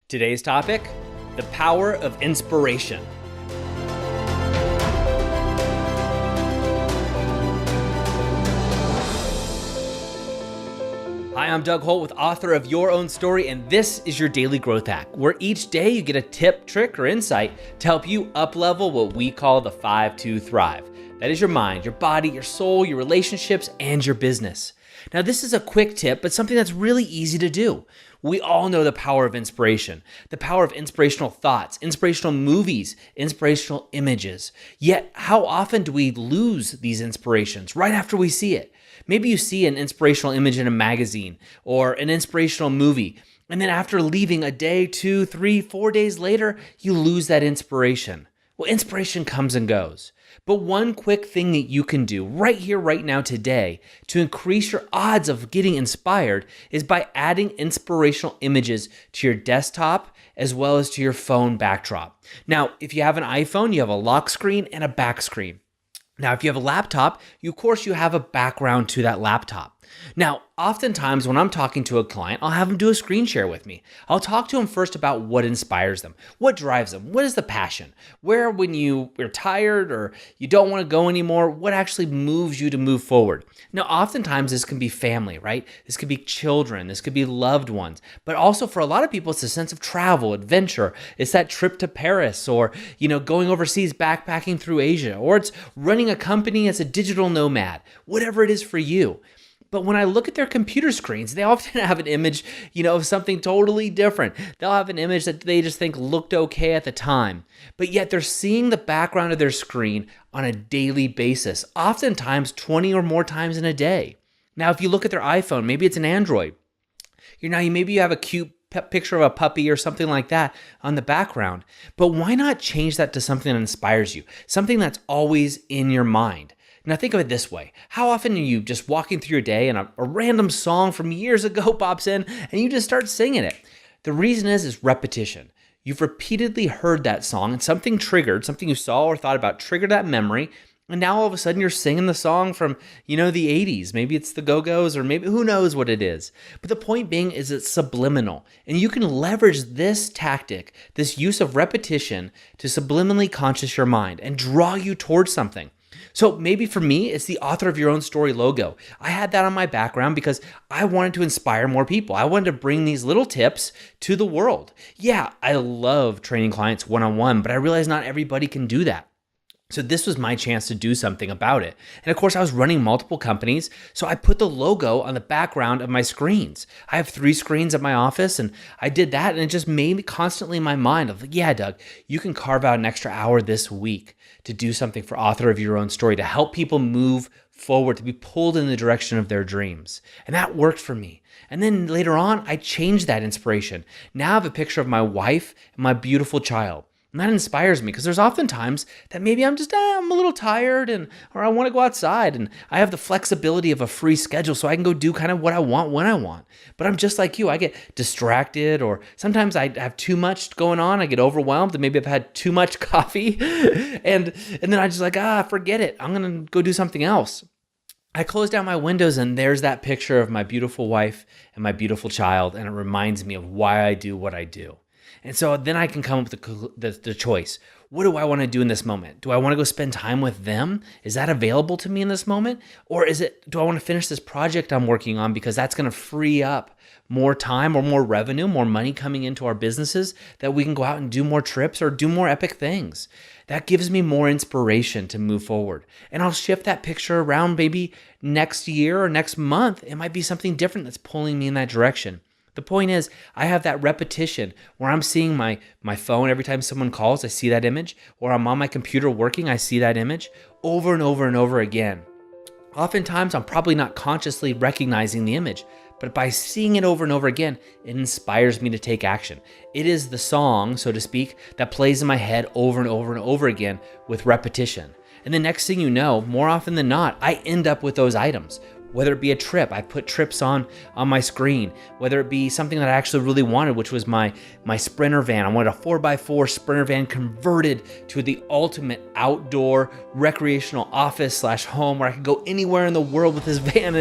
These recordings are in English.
Today's topic, the power of inspiration. Hi, I'm Doug Holt, with author of Your Own Story, and this is your Daily Growth Hack, where each day you get a tip, trick, or insight to help you up-level what we call the 5 to Thrive. That is your mind, your body, your soul, your relationships, and your business. Now, this is a quick tip, but something that's really easy to do. We all know the power of inspiration, the power of inspirational thoughts, inspirational movies, inspirational images. Yet, how often do we lose these inspirations right after we see it? Maybe you see an inspirational image in a magazine or an inspirational movie, and then after leaving a day, 2, 3, 4 days later, you lose that inspiration. Well, inspiration comes and goes. But one quick thing that you can do right here, right now, today, to increase your odds of getting inspired is by adding inspirational images to your desktop as well as to your phone backdrop. Now, if you have an iPhone, you have a lock screen and a back screen. Now, if you have a laptop, of course, you have a background to that laptop. Now, oftentimes when I'm talking to a client, I'll have them do a screen share with me. I'll talk to them first about what inspires them, what drives them, what is the passion, where when you're tired or you don't want to go anymore, what actually moves you to move forward. Now, oftentimes this can be family, right? This could be children, this could be loved ones, but also for a lot of people, it's a sense of travel, adventure. It's that trip to Paris or, going overseas, backpacking through Asia, or it's running a company as a digital nomad, whatever it is for you. But when I look at their computer screens, they often have an image, of something totally different. They'll have an image that they just think looked okay at the time, but yet they're seeing the background of their screen on a daily basis, oftentimes 20 or more times in a day. Now, if you look at their iPhone, maybe it's an Android. Maybe you have a cute picture of a puppy or something like that on the background, but why not change that to something that inspires you, something that's always in your mind? Now think of it this way. How often are you just walking through your day and a random song from years ago pops in and you just start singing it? The reason is repetition. You've repeatedly heard that song and something triggered, something you saw or thought about triggered that memory, and now all of a sudden you're singing the song from, the 80s. Maybe it's the Go-Go's or maybe who knows what it is. But the point being is it's subliminal, and you can leverage this tactic, this use of repetition to subliminally conscious your mind and draw you towards something. So maybe for me, it's the author of Your Own Story logo. I had that on my background because I wanted to inspire more people. I wanted to bring these little tips to the world. Yeah, I love training clients one-on-one, but I realize not everybody can do that. So this was my chance to do something about it. And of course, I was running multiple companies, so I put the logo on the background of my screens. I have 3 screens at my office, and I did that, and it just made me constantly in my mind of, yeah, Doug, you can carve out an extra hour this week to do something for Author of Your Own Story, to help people move forward, to be pulled in the direction of their dreams. And that worked for me. And then later on, I changed that inspiration. Now I have a picture of my wife and my beautiful child. And that inspires me because there's often times that maybe I'm a little tired or I want to go outside, and I have the flexibility of a free schedule so I can go do kind of what I want when I want. But I'm just like you. I get distracted, or sometimes I have too much going on. I get overwhelmed, and maybe I've had too much coffee and then I just forget it. I'm going to go do something else. I close down my windows and there's that picture of my beautiful wife and my beautiful child, and it reminds me of why I do what I do. And so then I can come up with the choice. What do I want to do in this moment? Do I want to go spend time with them? Is that available to me in this moment? Or do I want to finish this project I'm working on because that's going to free up more time or more revenue, more money coming into our businesses that we can go out and do more trips or do more epic things? That gives me more inspiration to move forward. And I'll shift that picture around maybe next year or next month. It might be something different that's pulling me in that direction. The point is, I have that repetition where I'm seeing my phone every time someone calls, I see that image, or I'm on my computer working, I see that image over and over and over again. Oftentimes, I'm probably not consciously recognizing the image, but by seeing it over and over again, it inspires me to take action. It is the song, so to speak, that plays in my head over and over and over again with repetition. And the next thing you know, more often than not, I end up with those items. Whether it be a trip, I put trips on my screen. Whether it be something that I actually really wanted, which was my Sprinter van. I wanted a 4x4 Sprinter van converted to the ultimate outdoor recreational office/home where I could go anywhere in the world with this van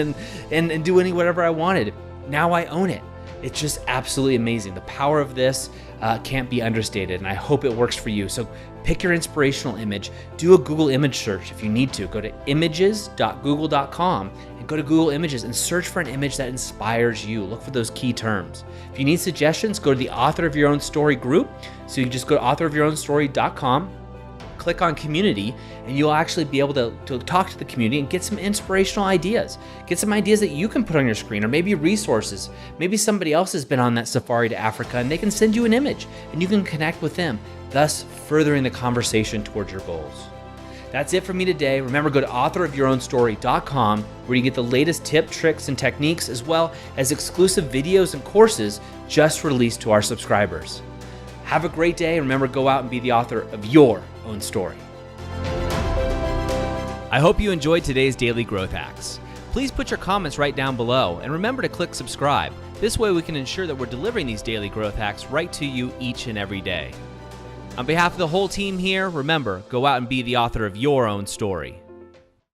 and do whatever I wanted. Now I own it. It's just absolutely amazing. The power of this can't be understated, and I hope it works for you. So pick your inspirational image, do a Google image search if you need to. Go to images.google.com and go to Google Images and search for an image that inspires you. Look for those key terms. If you need suggestions, go to the Author of Your Own Story group. So you can just go to authorofyourownstory.com, click on community, and you'll actually be able to talk to the community and get some inspirational ideas. Get some ideas that you can put on your screen, or maybe resources. Maybe somebody else has been on that safari to Africa and they can send you an image and you can connect with them, thus furthering the conversation towards your goals. That's it for me today. Remember, go to authorofyourownstory.com where you get the latest tips, tricks, and techniques, as well as exclusive videos and courses just released to our subscribers. Have a great day. Remember, go out and be the author of your own story. I hope you enjoyed today's Daily Growth Hacks. Please put your comments right down below, and remember to click subscribe. This way we can ensure that we're delivering these daily growth hacks right to you each and every day. On behalf of the whole team here, remember, go out and be the author of your own story.